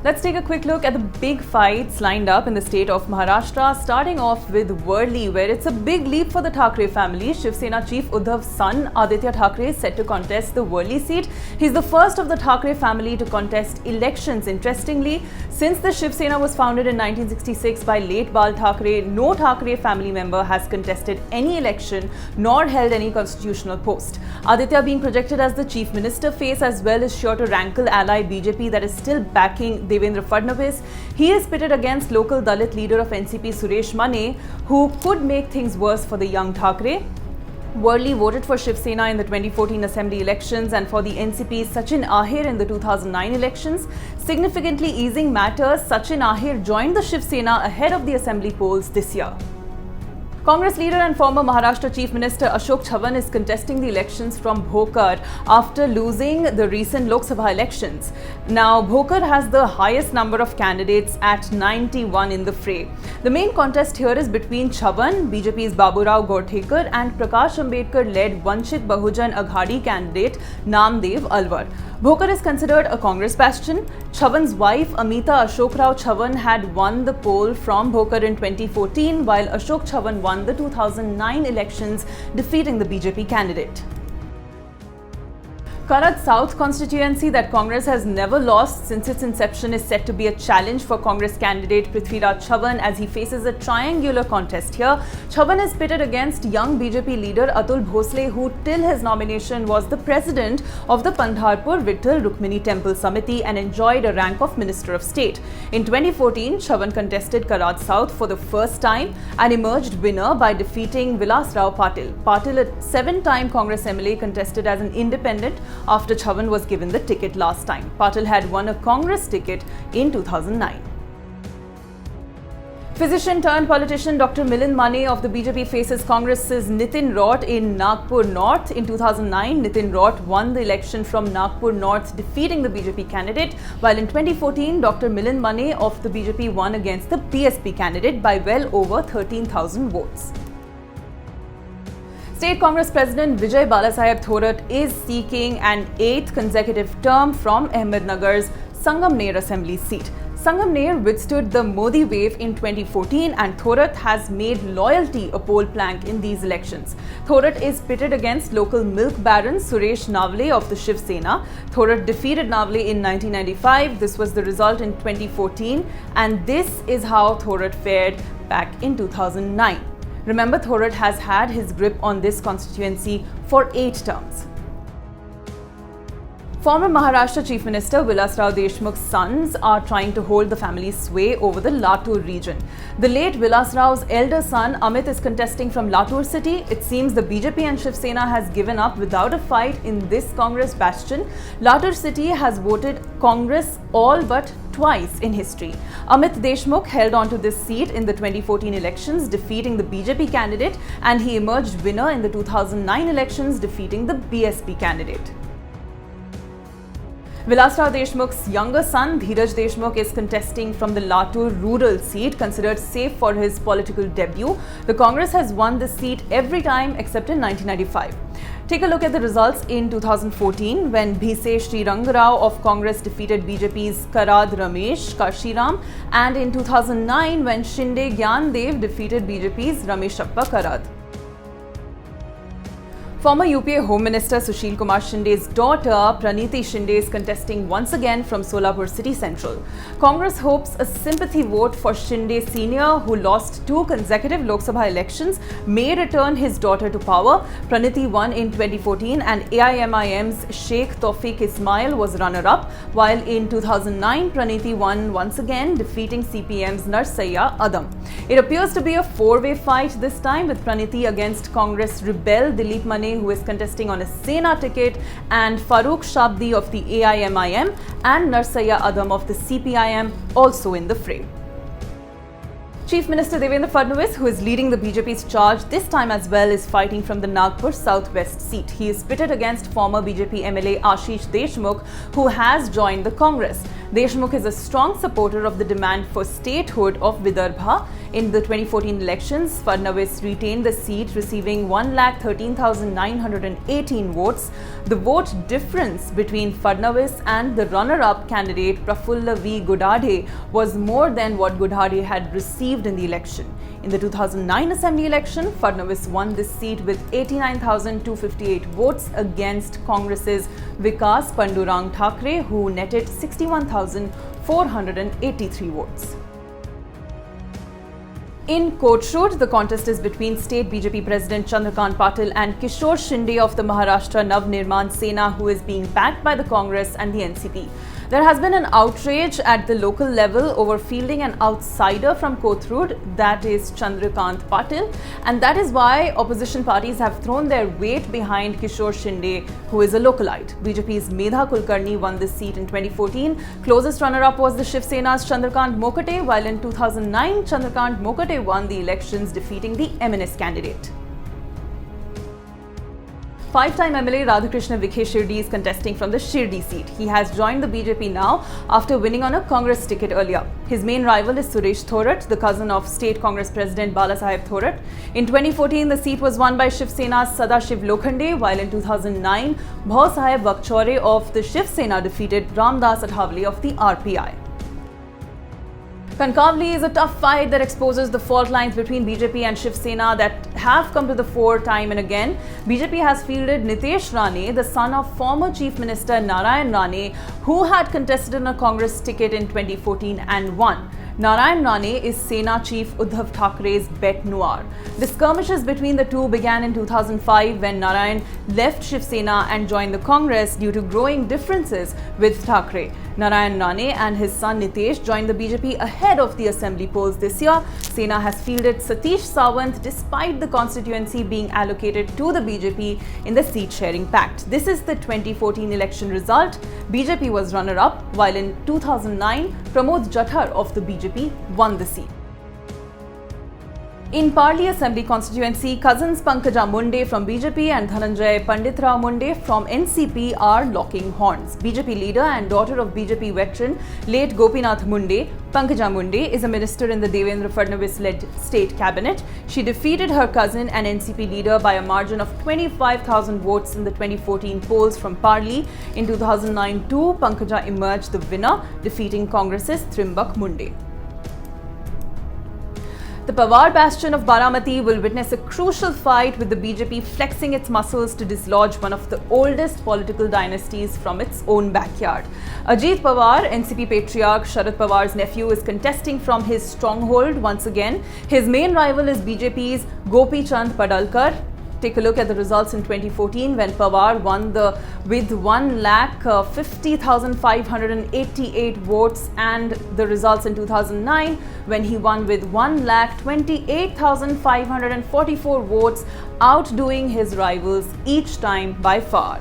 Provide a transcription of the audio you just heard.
Let's take a quick look at the big fights lined up in the state of Maharashtra, starting off with Worli, where it's a big leap for the Thackeray family. Shiv Sena chief Uddhav's son Aditya Thackeray is set to contest the Worli seat. He's the first of the Thackeray family to contest elections. Interestingly, since the Shiv Sena was founded in 1966 by late Bal Thackeray, no Thackeray family member has contested any election nor held any constitutional post. Aditya, being projected as the chief minister face as well, is sure to rankle ally BJP that is still backing Devendra Fadnavis. He is pitted against local Dalit leader of NCP Suresh Mane, who could make things worse for the young Thackeray. Worli voted for Shiv Sena in the 2014 assembly elections and for the NCP's Sachin Ahir in the 2009 elections. Significantly easing matters, Sachin Ahir joined the Shiv Sena ahead of the assembly polls this year. Congress leader and former Maharashtra Chief Minister Ashok Chavan is contesting the elections from Bhokar after losing the recent Lok Sabha elections. Now, Bhokar has the highest number of candidates at 91 in the fray. The main contest here is between Chavan, BJP's Baburao Gorthekar, and Prakash Ambedkar-led Vanchit Bahujan Aghadi candidate Namdev Alwar. Bhokar is considered a Congress bastion. Chavan's wife Amita Ashok Rao Chavan had won the poll from Bhokar in 2014, while Ashok Chavan won the 2009 elections, defeating the BJP candidate. Karad South constituency that Congress has never lost since its inception is set to be a challenge for Congress candidate Prithviraj Chavan as he faces a triangular contest here. Chavan is pitted against young BJP leader Atul Bhosle, who till his nomination was the president of the Pandharpur Vitthal Rukmini Temple Samiti and enjoyed a rank of Minister of State. In 2014, Chavan contested Karad South for the first time and emerged winner by defeating Vilas Rao Patil. Patil, a 7-time Congress MLA, contested as an independent after Chavan was given the ticket last time. Patil had won a Congress ticket in 2009. Physician turned politician Dr. Milind Mane of the BJP faces Congress's Nitin Raut in Nagpur North. In 2009, Nitin Raut won the election from Nagpur North, defeating the BJP candidate, while in 2014, Dr. Milind Mane of the BJP won against the BSP candidate by well over 13,000 votes. State Congress President Vijay Balasaheb Thorat is seeking an 8th consecutive term from Ahmednagar's Sangamner Assembly seat. Sangamner withstood the Modi wave in 2014 and Thorat has made loyalty a poll plank in these elections. Thorat is pitted against local milk baron Suresh Navle of the Shiv Sena. Thorat defeated Navle in 1995. This was the result in 2014 and this is how Thorat fared back in 2009. Remember, Thorat has had his grip on this constituency for 8 terms. Former Maharashtra Chief Minister Vilas Rao Deshmukh's sons are trying to hold the family's sway over the Latur region. The late Vilas Rao's elder son Amit is contesting from Latur city. It seems the BJP and Shiv Sena has given up without a fight in this Congress bastion. Latur city has voted Congress all but twice in history. Amit Deshmukh held on to this seat in the 2014 elections, defeating the BJP candidate, and he emerged winner in the 2009 elections, defeating the BSP candidate. Vilas Rao Deshmukh's younger son Dheeraj Deshmukh is contesting from the Latur rural seat, considered safe for his political debut. The Congress has won this seat every time except in 1995. Take a look at the results in 2014 when Bhise Srirang Rao of Congress defeated BJP's Karad Ramesh Karshiram, and in 2009 when Shinde Gyandev defeated BJP's Rameshappa Karad. Former UPA Home Minister Sushil Kumar Shinde's daughter Praniti Shinde is contesting once again from Solapur City Central. Congress hopes a sympathy vote for Shinde Sr., who lost 2 consecutive Lok Sabha elections, may return his daughter to power. Praniti won in 2014 and AIMIM's Sheikh Tawfiq Ismail was runner-up, while in 2009 Praniti won once again, defeating CPM's Narsaiah Adam. It appears to be a 4-way fight this time, with Praniti against Congress rebel Dilip Mane, who is contesting on a Sena ticket, and Farooq Shabdi of the AIMIM and Narsaiah Adam of the CPIM also in the fray. Chief Minister Devendra Fadnavis, who is leading the BJP's charge this time as well, is fighting from the Nagpur Southwest seat. He is pitted against former BJP MLA Ashish Deshmukh, who has joined the Congress. Deshmukh is a strong supporter of the demand for statehood of Vidarbha. In the 2014 elections, Fadnavis retained the seat, receiving 1,13,918 votes. The vote difference between Fadnavis and the runner-up candidate Prafulla V. Godade was more than what Godade had received in the election. In the 2009 Assembly election, Fadnavis won this seat with 89,258 votes against Congress's Vikas Pandurang Thackeray, who netted 61,483 votes. In Kothurud, the contest is between State BJP President Chandrakant Patil and Kishore Shinde of the Maharashtra Nav Nirman Sena, who is being backed by the Congress and the NCP. There has been an outrage at the local level over fielding an outsider from Kothurud, that is Chandrakant Patil, and that is why opposition parties have thrown their weight behind Kishore Shinde, who is a localite. BJP's Medha Kulkarni won this seat in 2014. Closest runner-up was the Shiv Sena's Chandrakant Mokate, while in 2009, Chandrakant Mokate won the elections, defeating the MNS candidate. Five-time MLA Radhakrishna Vikhe Shirdi is contesting from the Shirdi seat. He has joined the BJP now after winning on a Congress ticket earlier. His main rival is Suresh Thorat, the cousin of State Congress President Balasaheb Thorat. In 2014, the seat was won by Shiv Sena's Sadashiv Lokhande, while in 2009, Bhau Saheb Vakchore of the Shiv Sena defeated Ramdas Athavale of the RPI. Kankavli is a tough fight that exposes the fault lines between BJP and Shiv Sena that have come to the fore time and again. BJP has fielded Nitesh Rane, the son of former Chief Minister Narayan Rane, who had contested on a Congress ticket in 2014 and won. Narayan Rane is Sena Chief Uddhav Thackeray's bête noire. The skirmishes between the two began in 2005 when Narayan left Shiv Sena and joined the Congress due to growing differences with Thackeray. Narayan Rane and his son Nitesh joined the BJP ahead of the assembly polls this year. Sena has fielded Satish Sawant despite the constituency being allocated to the BJP in the seat-sharing pact. This is the 2014 election result. BJP was runner-up, while in 2009, Pramod Jathar of the BJP won the seat. In Parli Assembly constituency, cousins Pankaja Munde from BJP and Dhananjay Panditrao Munde from NCP are locking horns. BJP leader and daughter of BJP veteran late Gopinath Munde, Pankaja Munde is a minister in the Devendra Fadnavis-led state cabinet. She defeated her cousin and NCP leader by a margin of 25,000 votes in the 2014 polls from Parli. In 2009 too, Pankaja emerged the winner, defeating Congress's Trimbak Munde. The Pawar bastion of Baramati will witness a crucial fight, with the BJP flexing its muscles to dislodge one of the oldest political dynasties from its own backyard. Ajit Pawar, NCP patriarch Sharad Pawar's nephew, is contesting from his stronghold once again. His main rival is BJP's Gopi Chand Padalkar. Take a look at the results in 2014 when Pawar won with 1,50,588 votes, and the results in 2009 when he won with 1,28,544 votes, outdoing his rivals each time by far.